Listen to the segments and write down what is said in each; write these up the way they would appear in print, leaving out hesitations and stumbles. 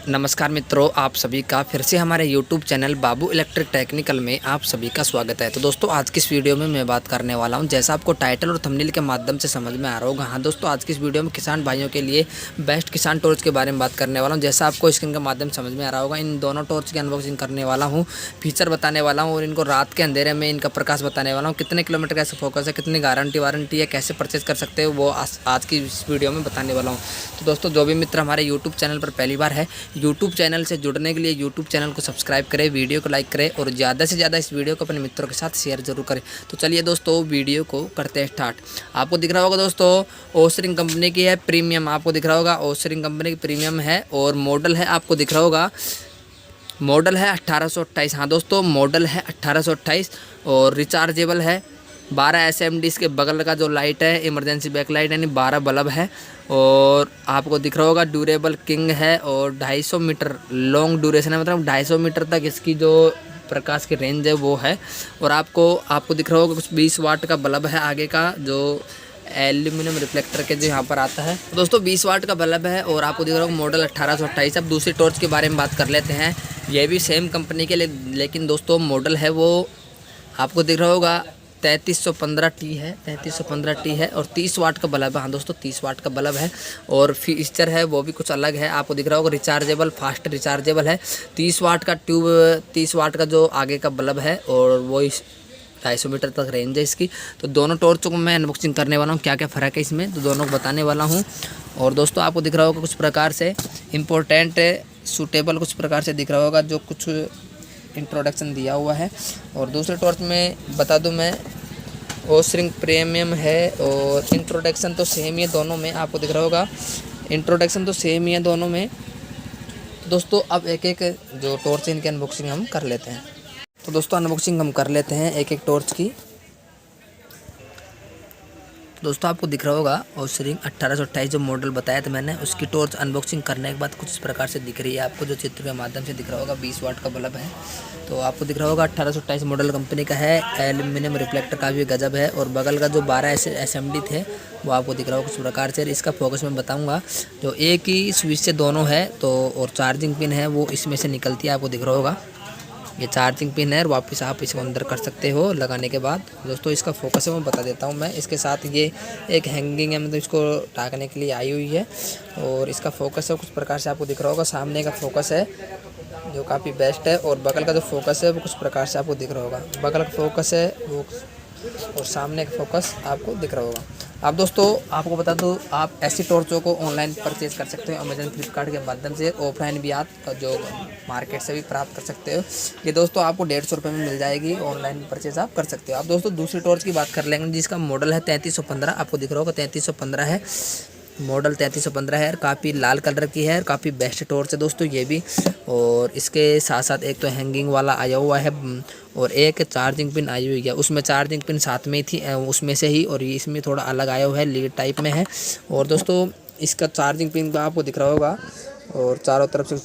नमस्कार मित्रों, आप सभी का फिर से हमारे YouTube चैनल बाबू इलेक्ट्रिक टेक्निकल में आप सभी का स्वागत है। तो दोस्तों, आज की इस वीडियो में मैं बात करने वाला हूं, जैसा आपको टाइटल और थंबनेल के माध्यम से समझ में आ रहा होगा। हाँ दोस्तों, आज की इस वीडियो में किसान भाइयों के लिए बेस्ट किसान टॉर्च के बारे में बात करने वाला हूँ। जैसा आपको स्क्रीन के माध्यम से समझ में आ रहा होगा, इन दोनों टॉर्च की अनबॉक्सिंग करने वाला हूँ, फीचर बताने वाला हूँ और इनको रात के अंधेरे में इनका प्रकाश बताने वाला हूँ। कितने किलोमीटर कैसे फोकस है, कितनी गारंटी है, कैसे परचेज कर सकते हो, वो आज की इस वीडियो में बताने वाला हूँ। तो दोस्तों, जो भी मित्र हमारे यूट्यूब चैनल पर पहली बार है, यूट्यूब चैनल से जुड़ने के लिए यूट्यूब चैनल को सब्सक्राइब करें, वीडियो को लाइक करें और ज़्यादा से ज़्यादा इस वीडियो को अपने मित्रों के साथ शेयर जरूर करें। तो चलिए दोस्तों, वीडियो को करते हैं स्टार्ट। आपको दिख रहा होगा दोस्तों, ओसरिंग कंपनी की है, प्रीमियम। आपको दिख रहा होगा ओसरिंग कंपनी की प्रीमियम है और मॉडल है, आपको दिख रहा होगा मॉडल है 1828। हाँ दोस्तों, मॉडल है 1828 और रिचार्जेबल है। 12 SMD इसके बगल का जो लाइट है, इमरजेंसी बैक लाइट, यानी 12 बल्ब है। और आपको दिख रहा होगा ड्यूरेबल किंग है और 250 मीटर लॉन्ग ड्यूरेशन है, मतलब 250 मीटर तक इसकी जो प्रकाश की रेंज है वो है। और आपको दिख रहा होगा कुछ 20 वाट का बल्ब है आगे का, जो एल्यूमिनियम रिफ्लेक्टर के जो यहाँ पर आता है। तो दोस्तों, 20 वाट का बल्ब है और आपको दिख रहा होगा मॉडल 1828। अब दूसरी टॉर्च के बारे में बात कर लेते हैं। ये भी सेम कंपनी के लिए, लेकिन दोस्तों मॉडल है वो आपको दिख रहा होगा 3315T है, 3315T है और 30 वाट का बल्ब है। हाँ दोस्तों, 30 वाट का बल्ब है और फीचर है वो भी कुछ अलग है। आपको दिख रहा होगा रिचार्जेबल, फास्ट रिचार्जेबल है। 30 वाट का ट्यूब, 30 वाट का जो आगे का बल्ब है और वो 250 मीटर तक रेंज है इसकी। तो दोनों टॉर्चों को मैं अनबॉक्सिंग करने वाला हूँ, क्या क्या फ़र्क है इसमें, तो दोनों को बताने वाला हूँ। और दोस्तों, आपको दिख रहा होगा कुछ प्रकार से इम्पोर्टेंट सूटेबल कुछ प्रकार से दिख रहा होगा, जो कुछ इंट्रोडक्शन दिया हुआ है। और दूसरे टॉर्च में बता दूं मैं, ओसरिंग प्रीमियम है और इंट्रोडक्शन तो सेम ही है दोनों में। आपको दिख रहा होगा इंट्रोडक्शन तो सेम ही है दोनों में। तो दोस्तों, अब एक एक जो टॉर्च है इनकी अनबॉक्सिंग हम कर लेते हैं। तो दोस्तों, अनबॉक्सिंग हम कर लेते हैं एक एक टॉर्च की। दोस्तों, आपको दिख रहा होगा ओसरिंग 1828 जो मॉडल बताया था मैंने, उसकी टॉर्च अनबॉक्सिंग करने के बाद कुछ इस प्रकार से दिख रही है आपको, जो चित्र के माध्यम से दिख रहा होगा 20 वाट का बल्ब है। तो आपको दिख रहा होगा 1828 मॉडल कंपनी का है, एल्यूमिनियम रिफ्लेक्टर का भी गजब है। और बगल का जो 12 SMD थे वो आपको दिख रहा होगा कुछ प्रकार से। इसका फोकस मैं बताऊँगा, जो एक ही स्विच से दोनों है तो, और चार्जिंग पिन है वो इसमें से निकलती है, आपको दिख रहा होगा ये चार्जिंग पिन है। और वापस आप इसको अंदर कर सकते हो लगाने के बाद। दोस्तों, इसका फोकस है वो बता देता हूँ मैं। इसके साथ ये एक हैंगिंग है, मतलब इसको टाकने के लिए आई हुई है। और इसका फोकस है कुछ प्रकार से आपको दिख रहा होगा, सामने का फोकस है जो काफ़ी बेस्ट है और बगल का जो फोकस है वो कुछ प्रकार से आपको दिख रहा होगा। बगल का फोकस है वो और सामने का फोकस आपको दिख रहा होगा। आप दोस्तों, आपको बता दूं, आप ऐसी टॉर्चों को ऑनलाइन परचेज कर सकते हो अमेजन, फ्लिपकार्ट के माध्यम से। ऑफलाइन भी आप जो मार्केट से भी प्राप्त कर सकते हो। ये दोस्तों आपको 150 रुपये में मिल जाएगी, ऑनलाइन परचेज आप कर सकते हो। आप दोस्तों, दूसरी टॉर्च की बात कर लेंगे जिसका मॉडल है 3315। आपको दिख रहा होगा 3315 है, मॉडल 3315 है। काफ़ी लाल कलर की है, काफ़ी बेस्ट टॉर्च है दोस्तों ये भी। और इसके साथ साथ एक तो हैंगिंग वाला आया हुआ है और एक चार्जिंग पिन आई हुई है। उसमें चार्जिंग पिन साथ में थी उसमें से ही, और इसमें थोड़ा अलग आया हुआ है, लीड टाइप में है। और दोस्तों, इसका चार्जिंग पिन आपको दिख रहा होगा और चारों तरफ से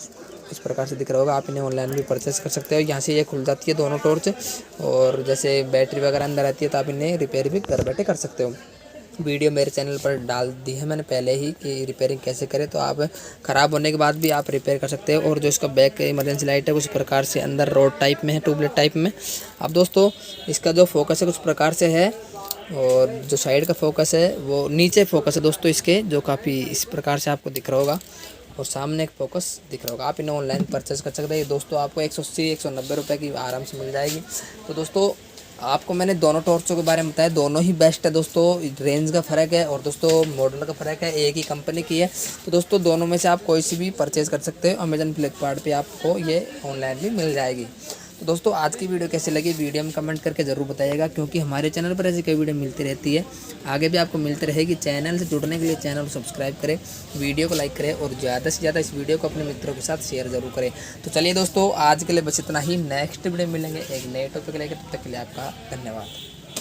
इस प्रकार से दिख रहा होगा। आप इन्हें ऑनलाइन भी परचेस कर सकते हो। यहाँ से ये खुल जाती है दोनों टॉर्च, और जैसे बैटरी वगैरह अंदर आती है तो आप इन्हें रिपेयर भी घर बैठे कर सकते हो। वीडियो मेरे चैनल पर डाल दी है मैंने पहले ही कि रिपेयरिंग कैसे करें, तो आप ख़राब होने के बाद भी आप रिपेयर कर सकते हो। और जो इसका बैक इमरजेंसी लाइट है कुछ प्रकार से अंदर रोड टाइप में है, ट्यूबलाइट टाइप में। अब दोस्तों, इसका जो फोकस है कुछ प्रकार से है और जो साइड का फोकस है वो नीचे फोकस है दोस्तों इसके, जो काफ़ी इस प्रकार से आपको दिख रहा होगा। और सामने एक फोकस दिख रहा होगा। आप इन्हें ऑनलाइन परचेस कर सकते हैं। ये दोस्तों आपको 180-190 रुपये की आराम से मिल जाएगी। तो दोस्तों, आपको मैंने दोनों टॉर्चों के बारे में बताया, दोनों ही बेस्ट है दोस्तों। रेंज का फ़र्क है और दोस्तों मॉडल का फ़र्क है, एक ही कंपनी की है। तो दोस्तों, दोनों में से आप कोई सी भी परचेज़ कर सकते हो। अमेजन, फ्लिपकार्ट पे आपको ये ऑनलाइन भी मिल जाएगी। तो दोस्तों, आज की वीडियो कैसी लगी, वीडियो में कमेंट करके ज़रूर बताइएगा, क्योंकि हमारे चैनल पर ऐसी कई वीडियो मिलती रहती है, आगे भी आपको मिलती रहेगी। चैनल से जुड़ने के लिए चैनल को सब्सक्राइब करें, वीडियो को लाइक करें और ज़्यादा से ज़्यादा इस वीडियो को अपने मित्रों के साथ शेयर ज़रूर करें। तो चलिए दोस्तों, आज के लिए बस इतना ही। नेक्स्ट वीडियो मिलेंगे एक नए टॉपिक लेकर, तब तक के लिए आपका धन्यवाद।